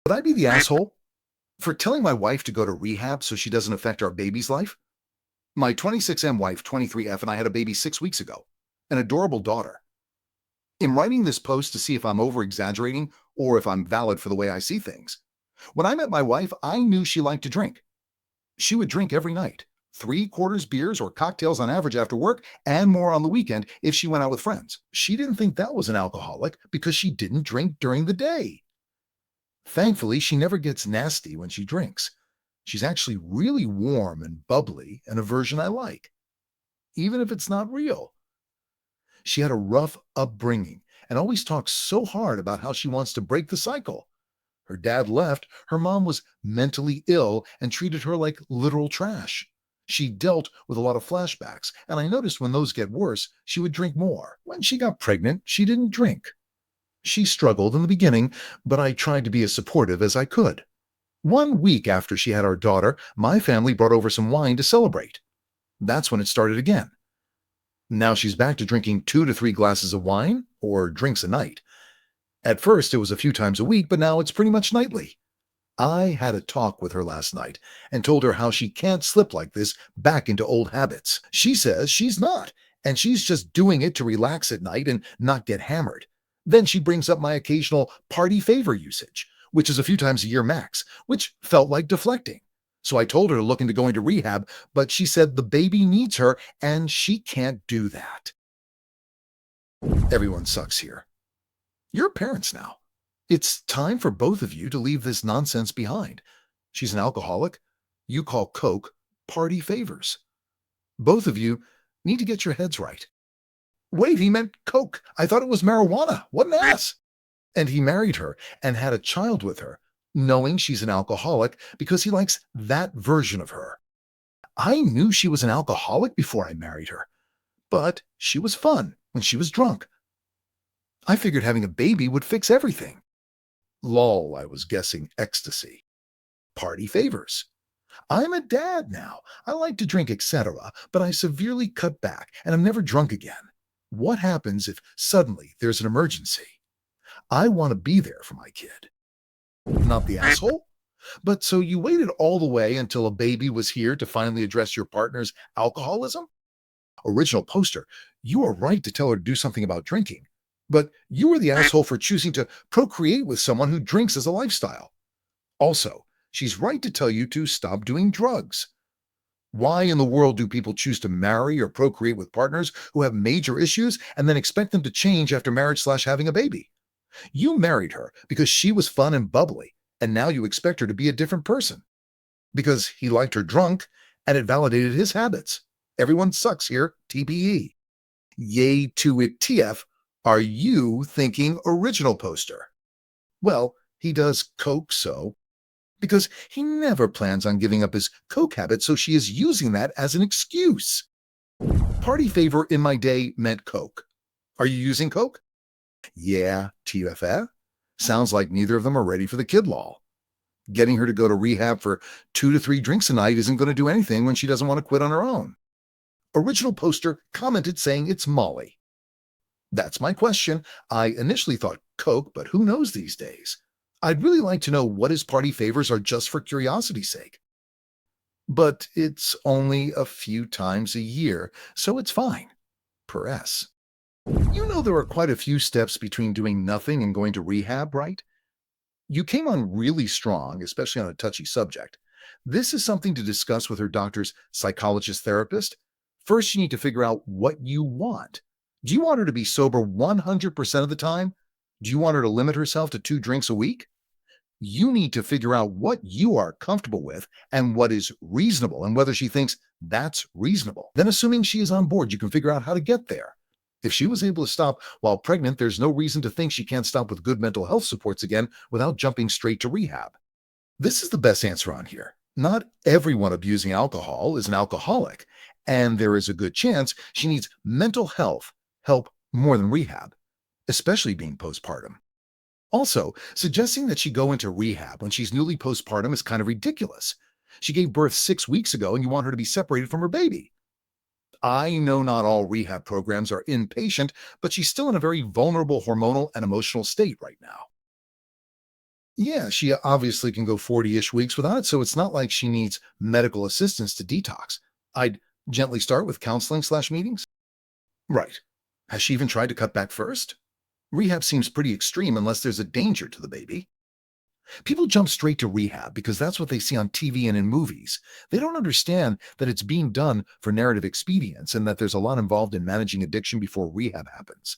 Would I be the asshole for telling my wife to go to rehab so she doesn't affect our baby's life? My 26M wife, 23F, and I had a baby 6 weeks ago, an adorable daughter. In writing this post to see if I'm over exaggerating or if I'm valid for the way I see things, when I met my wife, I knew she liked to drink. She would drink every night, 3/4 beers or cocktails on average after work, and more on the weekend if she went out with friends. She didn't think that was an alcoholic because she didn't drink during the day. Thankfully, she never gets nasty when she drinks. She's actually really warm and bubbly, and a version I like, even if it's not real. She had a rough upbringing and always talks so hard about how she wants to break the cycle. Her dad left, her mom was mentally ill and treated her like literal trash. She dealt with a lot of flashbacks, and I noticed when those get worse, she would drink more. When she got pregnant, she didn't drink. She struggled in the beginning, but I tried to be as supportive as I could. 1 week after she had our daughter, my family brought over some wine to celebrate. That's when it started again. Now she's back to drinking 2 to 3 glasses of wine, or drinks a night. At first, it was a few times a week, but now it's pretty much nightly. I had a talk with her last night and told her how she can't slip like this back into old habits. She says she's not, and she's just doing it to relax at night and not get hammered. Then she brings up my occasional party favor usage, which is a few times a year max, which felt like deflecting. So I told her to look into going to rehab, but she said the baby needs her and she can't do that. Everyone sucks here. You're parents now. It's time for both of you to leave this nonsense behind. She's an alcoholic. You call Coke party favors. Both of you need to get your heads right. Wait, he meant Coke. I thought it was marijuana. What an ass. And he married her and had a child with her, knowing she's an alcoholic because he likes that version of her. I knew she was an alcoholic before I married her, but she was fun when she was drunk. I figured having a baby would fix everything. Lol, I was guessing ecstasy. Party favors. I'm a dad now. I like to drink, etc., but I severely cut back and I'm never drunk again. What happens if suddenly there's an emergency? I want to be there for my kid. Not the asshole? But so you waited all the way until a baby was here to finally address your partner's alcoholism? Original poster, you are right to tell her to do something about drinking. But you were the asshole for choosing to procreate with someone who drinks as a lifestyle. Also, she's right to tell you to stop doing drugs. Why in the world do people choose to marry or procreate with partners who have major issues and then expect them to change after marriage/having a baby? You married her because she was fun and bubbly, and now you expect her to be a different person. Because he liked her drunk, and it validated his habits. Everyone sucks here, TPE. Yay to it, TF. Are you thinking original poster? Well, he does Coke so, because he never plans on giving up his Coke habit, so she is using that as an excuse. Party favor in my day meant Coke. Are you using Coke? Yeah, TFF. Sounds like neither of them are ready for the kid lol. Getting her to go to rehab for 2 to 3 drinks a night isn't going to do anything when she doesn't want to quit on her own. Original poster commented saying it's Molly. That's my question. I initially thought Coke, but who knows these days? I'd really like to know what his party favors are just for curiosity's sake. But it's only a few times a year, so it's fine. Per S. You know there are quite a few steps between doing nothing and going to rehab, right? You came on really strong, especially on a touchy subject. This is something to discuss with her doctor's psychologist therapist. First, you need to figure out what you want. Do you want her to be sober 100% of the time? Do you want her to limit herself to 2 drinks a week? You need to figure out what you are comfortable with and what is reasonable and whether she thinks that's reasonable. Then, assuming she is on board, you can figure out how to get there. If she was able to stop while pregnant, there's no reason to think she can't stop with good mental health supports again without jumping straight to rehab. This is the best answer on here. Not everyone abusing alcohol is an alcoholic, and there is a good chance she needs mental health help more than rehab, especially being postpartum. Also, suggesting that she go into rehab when she's newly postpartum is kind of ridiculous. She gave birth 6 weeks ago and you want her to be separated from her baby. I know not all rehab programs are inpatient, but she's still in a very vulnerable hormonal and emotional state right now. Yeah, she obviously can go 40-ish weeks without it, so it's not like she needs medical assistance to detox. I'd gently start with counseling/meetings. Right. Has she even tried to cut back first? Rehab seems pretty extreme unless there's a danger to the baby. People jump straight to rehab because that's what they see on TV and in movies. They don't understand that it's being done for narrative expedience and that there's a lot involved in managing addiction before rehab happens.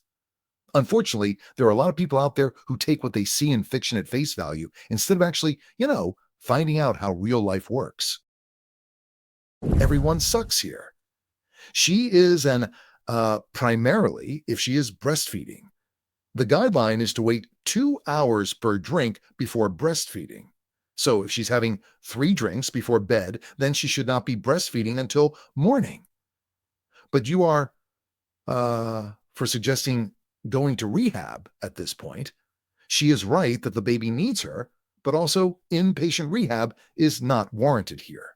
Unfortunately, there are a lot of people out there who take what they see in fiction at face value instead of actually, finding out how real life works. Everyone sucks here. She is primarily, if she is breastfeeding, the guideline is to wait 2 hours per drink before breastfeeding. So if she's having 3 drinks before bed, then she should not be breastfeeding until morning. But you are, for suggesting going to rehab at this point. She is right that the baby needs her, but also inpatient rehab is not warranted here.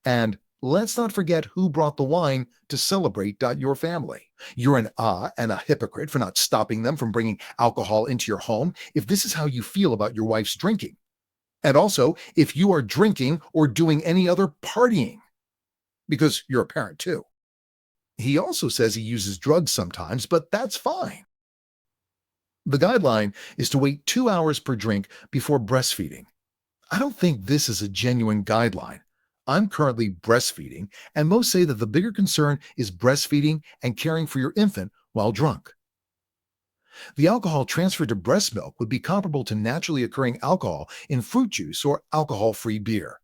And let's not forget who brought the wine to celebrate your family. You're an and a hypocrite for not stopping them from bringing alcohol into your home if this is how you feel about your wife's drinking. And also, if you are drinking or doing any other partying, because you're a parent too. He also says he uses drugs sometimes, but that's fine. The guideline is to wait 2 hours per drink before breastfeeding. I don't think this is a genuine guideline. I'm currently breastfeeding, and most say that the bigger concern is breastfeeding and caring for your infant while drunk. The alcohol transferred to breast milk would be comparable to naturally occurring alcohol in fruit juice or alcohol-free beer.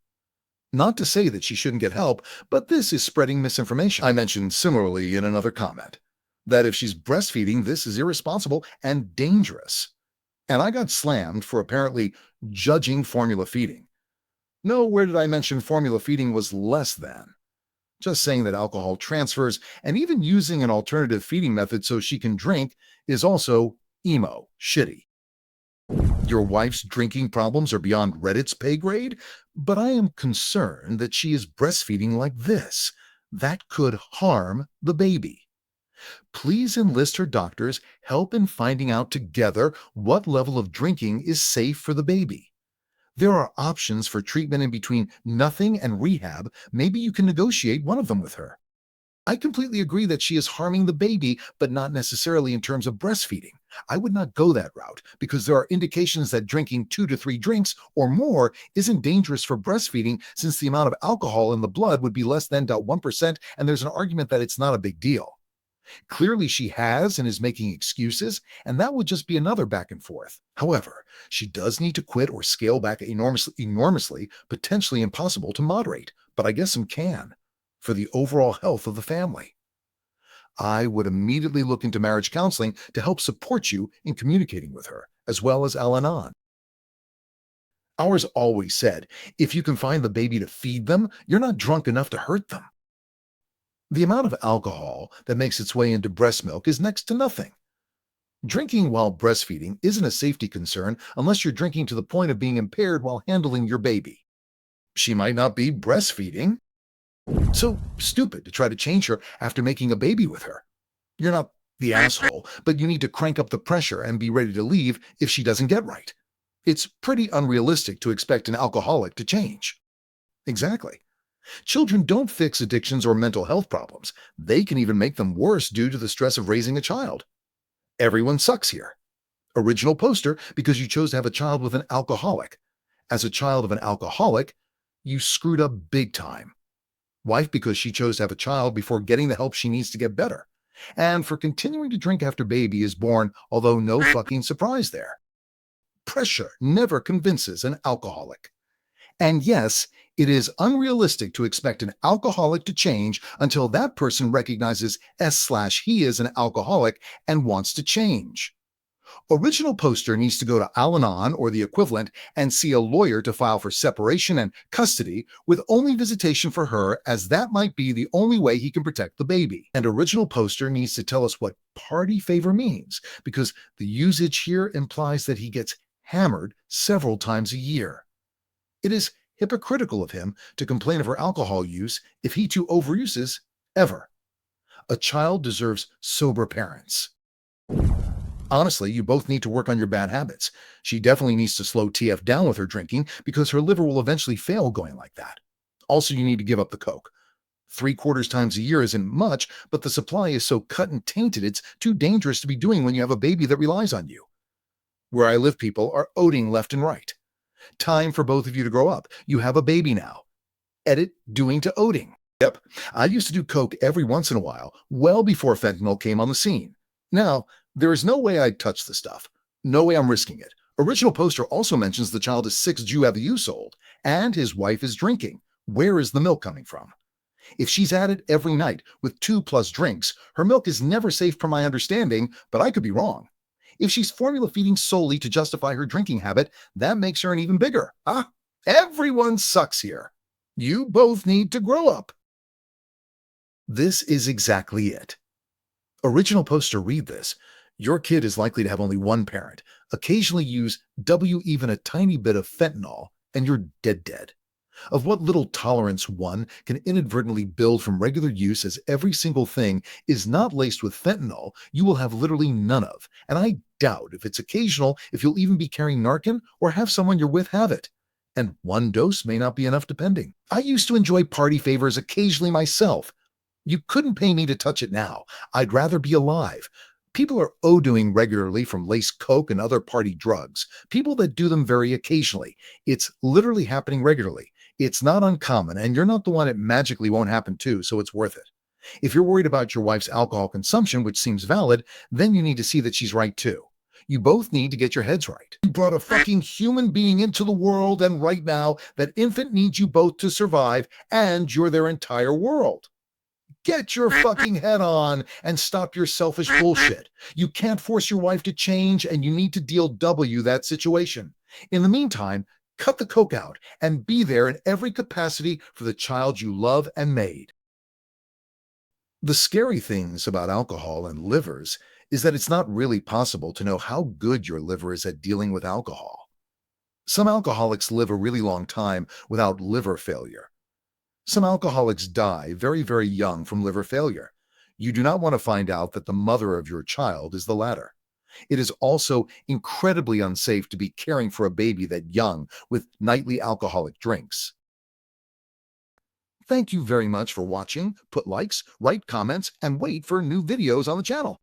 Not to say that she shouldn't get help, but this is spreading misinformation. I mentioned similarly in another comment that if she's breastfeeding, this is irresponsible and dangerous. And I got slammed for apparently judging formula feeding. Nowhere did I mention formula feeding was less than. Just saying that alcohol transfers and even using an alternative feeding method so she can drink is also shitty. Your wife's drinking problems are beyond Reddit's pay grade, but I am concerned that she is breastfeeding like this. That could harm the baby. Please enlist her doctor's help in finding out together what level of drinking is safe for the baby. There are options for treatment in between nothing and rehab. Maybe you can negotiate one of them with her. I completely agree that she is harming the baby, but not necessarily in terms of breastfeeding. I would not go that route because there are indications that drinking 2 to 3 drinks or more isn't dangerous for breastfeeding since the amount of alcohol in the blood would be less than 1%, and there's an argument that it's not a big deal. Clearly, she has and is making excuses, and that would just be another back and forth. However, she does need to quit or scale back enormously, potentially impossible to moderate, but I guess some can, for the overall health of the family. I would immediately look into marriage counseling to help support you in communicating with her, as well as Al-Anon. Ours always said, if you can find the baby to feed them, you're not drunk enough to hurt them. The amount of alcohol that makes its way into breast milk is next to nothing. Drinking while breastfeeding isn't a safety concern unless you're drinking to the point of being impaired while handling your baby. She might not be breastfeeding. So stupid to try to change her after making a baby with her. You're not the asshole, but you need to crank up the pressure and be ready to leave if she doesn't get right. It's pretty unrealistic to expect an alcoholic to change. Exactly. Children don't fix addictions or mental health problems. They can even make them worse due to the stress of raising a child. Everyone sucks here. Original poster because you chose to have a child with an alcoholic. As a child of an alcoholic, you screwed up big time. Wife because she chose to have a child before getting the help she needs to get better. And for continuing to drink after baby is born, although no fucking surprise there. Pressure never convinces an alcoholic. And yes, it is unrealistic to expect an alcoholic to change until that person recognizes he is an alcoholic and wants to change. Original poster needs to go to Al-Anon or the equivalent and see a lawyer to file for separation and custody with only visitation for her, as that might be the only way he can protect the baby. And original poster needs to tell us what party favor means, because the usage here implies that he gets hammered several times a year. It is hypocritical of him to complain of her alcohol use if he too overuses ever. A child deserves sober parents. Honestly, you both need to work on your bad habits. She definitely needs to slow TF down with her drinking because her liver will eventually fail going like that. Also, you need to give up the Coke. 3/4 times a year isn't much, but the supply is so cut and tainted it's too dangerous to be doing when you have a baby that relies on you. Where I live, people are oating left and right. Time for both of you to grow up. You have a baby now. Edit doing to oating. Yep, I used to do Coke every once in a while, well before fentanyl came on the scene. Now, there is no way I'd touch the stuff. No way I'm risking it. Original poster also mentions the child is 6 Jew have the use old, and his wife is drinking. Where is the milk coming from? If she's at it every night with 2+ drinks, her milk is never safe from my understanding, but I could be wrong. If she's formula feeding solely to justify her drinking habit, that makes her an even bigger. Everyone sucks here. You both need to grow up. This is exactly it. Original poster read this. Your kid is likely to have only one parent, occasionally use even a tiny bit of fentanyl, and you're dead. Of what little tolerance one can inadvertently build from regular use, as every single thing is not laced with fentanyl, you will have literally none of. And I doubt if it's occasional if you'll even be carrying Narcan or have someone you're with have it. And one dose may not be enough depending. I used to enjoy party favors occasionally myself. You couldn't pay me to touch it now. I'd rather be alive. People are O-doing regularly from laced coke and other party drugs. People that do them very occasionally. It's literally happening regularly. It's not uncommon, and you're not the one it magically won't happen to, so it's worth it. If you're worried about your wife's alcohol consumption, which seems valid, then you need to see that she's right too. You both need to get your heads right. You brought a fucking human being into the world, and right now, that infant needs you both to survive, and you're their entire world. Get your fucking head on and stop your selfish bullshit. You can't force your wife to change, and you need to deal W that situation. In the meantime, cut the coke out and be there in every capacity for the child you love and made. The scary things about alcohol and livers is that it's not really possible to know how good your liver is at dealing with alcohol. Some alcoholics live a really long time without liver failure. Some alcoholics die very young from liver failure. You do not want to find out that the mother of your child is the latter. It is also incredibly unsafe to be caring for a baby that young with nightly alcoholic drinks. Thank you very much for watching. Put likes, write comments, and wait for new videos on the channel.